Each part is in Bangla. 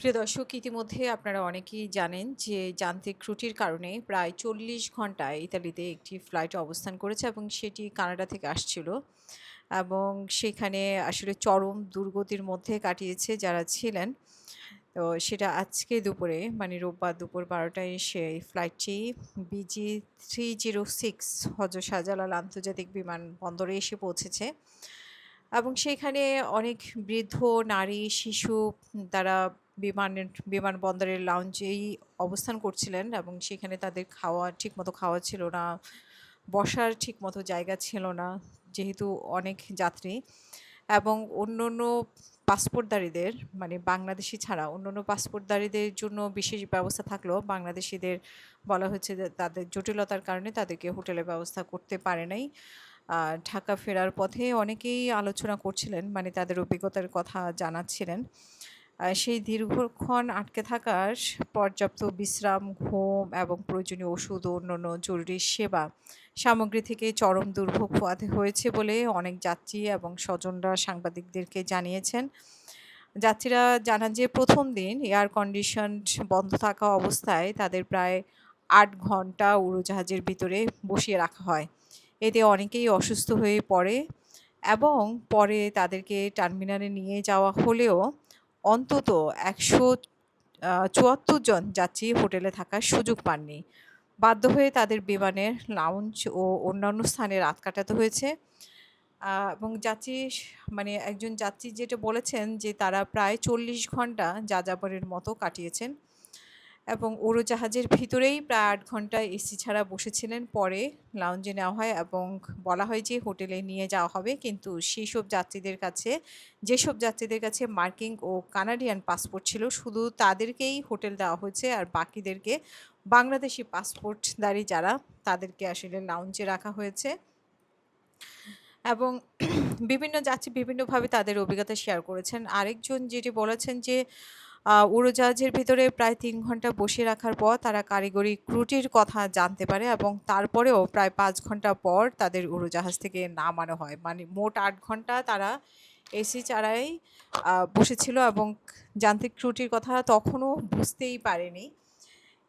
প্রিয় দর্শক, ইতিমধ্যে আপনারা অনেকেই জানেন যে যান্ত্রিক ত্রুটির কারণে প্রায় ৪০ ঘন্টা ইতালিতে একটি ফ্লাইট অবস্থান করেছে এবং সেটি কানাডা থেকে আসছিল। এবং সেখানে আসলে চরম দুর্গতির মধ্যে কাটিয়েছে যারা ছিলেন। তো সেটা আজকে দুপুরে মানে রোববার দুপুর ১২ টায় সেই ফ্লাইটটি BG306 হজরত শাহজালাল আন্তর্জাতিক বিমানবন্দরে এসে পৌঁছেছে। এবং সেখানে অনেক বৃদ্ধ, নারী, শিশু তারা বিমানবন্দরের লাউঞ্জেই অবস্থান করছিলেন এবং সেখানে তাদের ঠিকমতো খাওয়া ছিল না, বসার ঠিকমতো জায়গা ছিল না, যেহেতু অনেক যাত্রী। এবং অন্যান্য পাসপোর্টধারীদের মানে বাংলাদেশী ছাড়া অন্যান্য পাসপোর্টধারীদের জন্য বিশেষ ব্যবস্থা থাকলেও বাংলাদেশীদের বলা হচ্ছে যে তাদের জটিলতার কারণে তাদেরকে হোটেলের ব্যবস্থা করতে পারে নাই। ঢাকা ফেরার পথে অনেকেই আলোচনা করছিলেন, মানে তাদের অভিজ্ঞতার কথা জানাচ্ছিলেন। সেই দীর্ঘক্ষণ আটকে থাকার পর্যাপ্ত বিশ্রাম, ঘুম এবং প্রয়োজনীয় ওষুধ ও অন্যান্য জরুরি সেবা সামগ্রী থেকে চরম দুর্ভোগ পোহাতে হয়েছে বলে অনেক যাত্রী এবং স্বজনরা সাংবাদিকদেরকে জানিয়েছেন। যাত্রীরা জানান যে প্রথম দিন এয়ার কন্ডিশনড বন্ধ থাকা অবস্থায় তাদের প্রায় ৮ ঘন্টা উড়োজাহাজের ভিতরে বসিয়ে রাখা হয়। এতে অনেকেই অসুস্থ হয়ে পড়ে এবং পরে তাদেরকে টার্মিনালে নিয়ে যাওয়া হলেও অন্তত ১৭৪ জন যাত্রী হোটেলে থাকার সুযোগ পাননি। বাধ্য হয়ে তাদের বিমানের লাউঞ্জ ও অন্যান্য স্থানে রাত কাটাতে হয়েছে। এবং মানে একজন যাত্রী যেটা বলেছেন যে তারা প্রায় ৪০ ঘন্টা যাযাবরের মতো কাটিয়েছেন এবং উড়োজাহাজের ভিতরেই প্রায় ৮ ঘন্টা এসি ছাড়া বসেছিলেন। পরে লাউঞ্জে নেওয়া হয় এবং বলা হয় যে হোটেলে নিয়ে যাওয়া হবে। কিন্তু যেসব যাত্রীদের কাছে মার্কিন ও কানাডিয়ান পাসপোর্ট ছিল শুধু তাদেরকেই হোটেল দেওয়া হয়েছে, আর বাকিদেরকে বাংলাদেশি পাসপোর্টধারী যারা তাদেরকে আসলে লাউঞ্জে রাখা হয়েছে। এবং বিভিন্ন যাত্রী বিভিন্নভাবে তাদের অভিজ্ঞতা শেয়ার করেছেন। আরেকজন যেটি বলেছেন যে উড়োজাহাজের ভিতরে প্রায় ৩ ঘন্টা বসিয়ে রাখার পর তারা কারিগরি ত্রুটির কথা জানতে পারে এবং তারপরেও প্রায় ৫ ঘন্টা পর তাদের উড়োজাহাজ থেকে নামানো হয়। মানে মোট ৮ ঘন্টা তারা এসি ছাড়াই বসেছিল এবং যান্ত্রিক ত্রুটির কথা তখনও বুঝতেই পারেনি।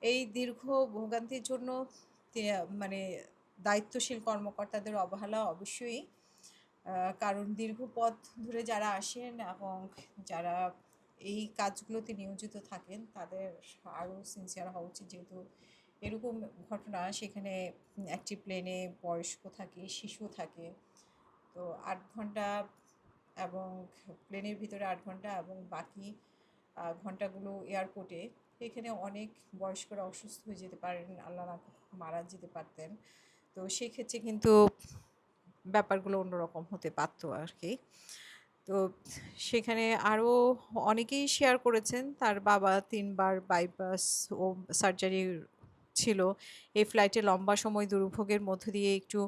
এই দীর্ঘ ভোগান্তির জন্য মানে দায়িত্বশীল কর্মকর্তাদের অবহেলা অবশ্যই। কারণ দীর্ঘ পথ ধরে যারা আসেন এবং যারা এই কাজগুলোতে নিয়োজিত থাকেন তাদের আরও সিনসিয়ার হওয়া উচিত, যেহেতু এরকম ঘটনা সেখানে একটি প্লেনে বয়স্ক থাকে, শিশু থাকে। তো ৮ ঘন্টা এবং প্লেনের ভিতরে ৮ ঘন্টা এবং বাকি ঘন্টাগুলো এয়ারপোর্টে, এখানে অনেক বয়স্করা অসুস্থ হয়ে যেতে পারেন, আল্লাহ না করুক মারা যেতে পারতেন। তো সেক্ষেত্রে কিন্তু ব্যাপারগুলো অন্যরকম হতে পারতো আর কি। তো সেখানে আরও অনেকেই শেয়ার করেছেন তার বাবা ৩ বার বাইপাস ও সার্জারি ছিল। এই ফ্লাইটে লম্বা সময় দুর্ভোগের মধ্য দিয়ে একটু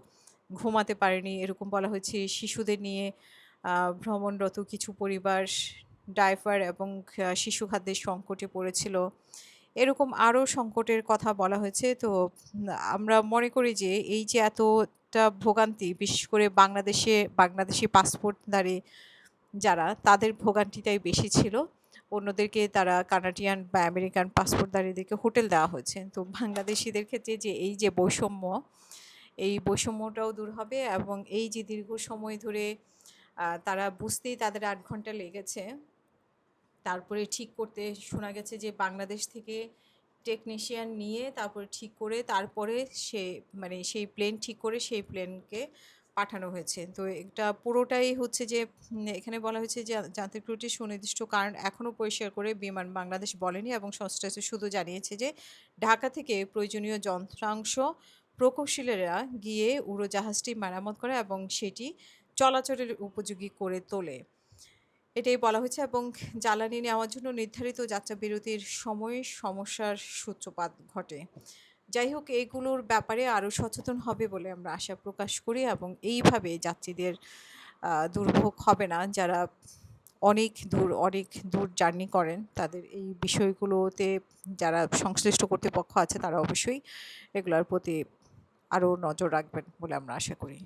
ঘুমাতে পারেনি এরকম বলা হয়েছে। শিশুদের নিয়ে ভ্রমণরত কিছু পরিবার ডায়পার এবং শিশু খাদ্যের সংকটে পড়েছিল। এরকম আরও সংকটের কথা বলা হয়েছে। তো আমরা মনে করি যে এই যে এতটা ভোগান্তি, বিশেষ করে বাংলাদেশি পাসপোর্টধারী যারা, তাদের ভোগান্তিটাই বেশি ছিল। অন্যদেরকে তারা কানাডিয়ান বা আমেরিকান পাসপোর্টধারীদেরকে হোটেল দেওয়া হয়েছে। তো বাংলাদেশিদের ক্ষেত্রে যে এই যে বৈষম্য, এই বৈষম্যটাও দূর হবে এবং এই যে দীর্ঘ সময় ধরে তারা বুঝতেই তাদের ৮ ঘন্টা লেগেছে। তারপরে ঠিক করতে শোনা গেছে যে বাংলাদেশ থেকে টেকনিশিয়ান নিয়ে তারপরে ঠিক করে তারপরে সেই প্লেন ঠিক করে সেই প্লেনকে পাঠানো হয়েছে। তো এটা পুরোটাই হচ্ছে যে এখানে বলা হয়েছে যে যান্ত্রিক ত্রুটির সুনির্দিষ্ট কারণ এখনও পরিষ্কার করে বিমান বাংলাদেশ বলেনি এবং সংস্থাটি শুধু জানিয়েছে যে ঢাকা থেকে প্রয়োজনীয় যন্ত্রাংশ প্রকৌশলীরা গিয়ে উড়োজাহাজটি মেরামত করে এবং সেটি চলাচলের উপযোগী করে তোলে। এটাই বলা হয়েছে এবং জ্বালানি নেওয়ার জন্য নির্ধারিত যাত্রা বিরতির সময়ে সমস্যার সূত্রপাত ঘটে। যাই হোক, এগুলোর ব্যাপারে আরও সচেতন হবে বলে আমরা আশা প্রকাশ করি এবং এইভাবে যাত্রীদের দুর্ভোগ হবে না। যারা অনেক দূর জার্নি করেন তাদের এই বিষয়গুলোতে যারা সংশ্লিষ্ট কর্তৃপক্ষ আছে তারা অবশ্যই এগুলোর প্রতি আরও নজর রাখবেন বলে আমরা আশা করি।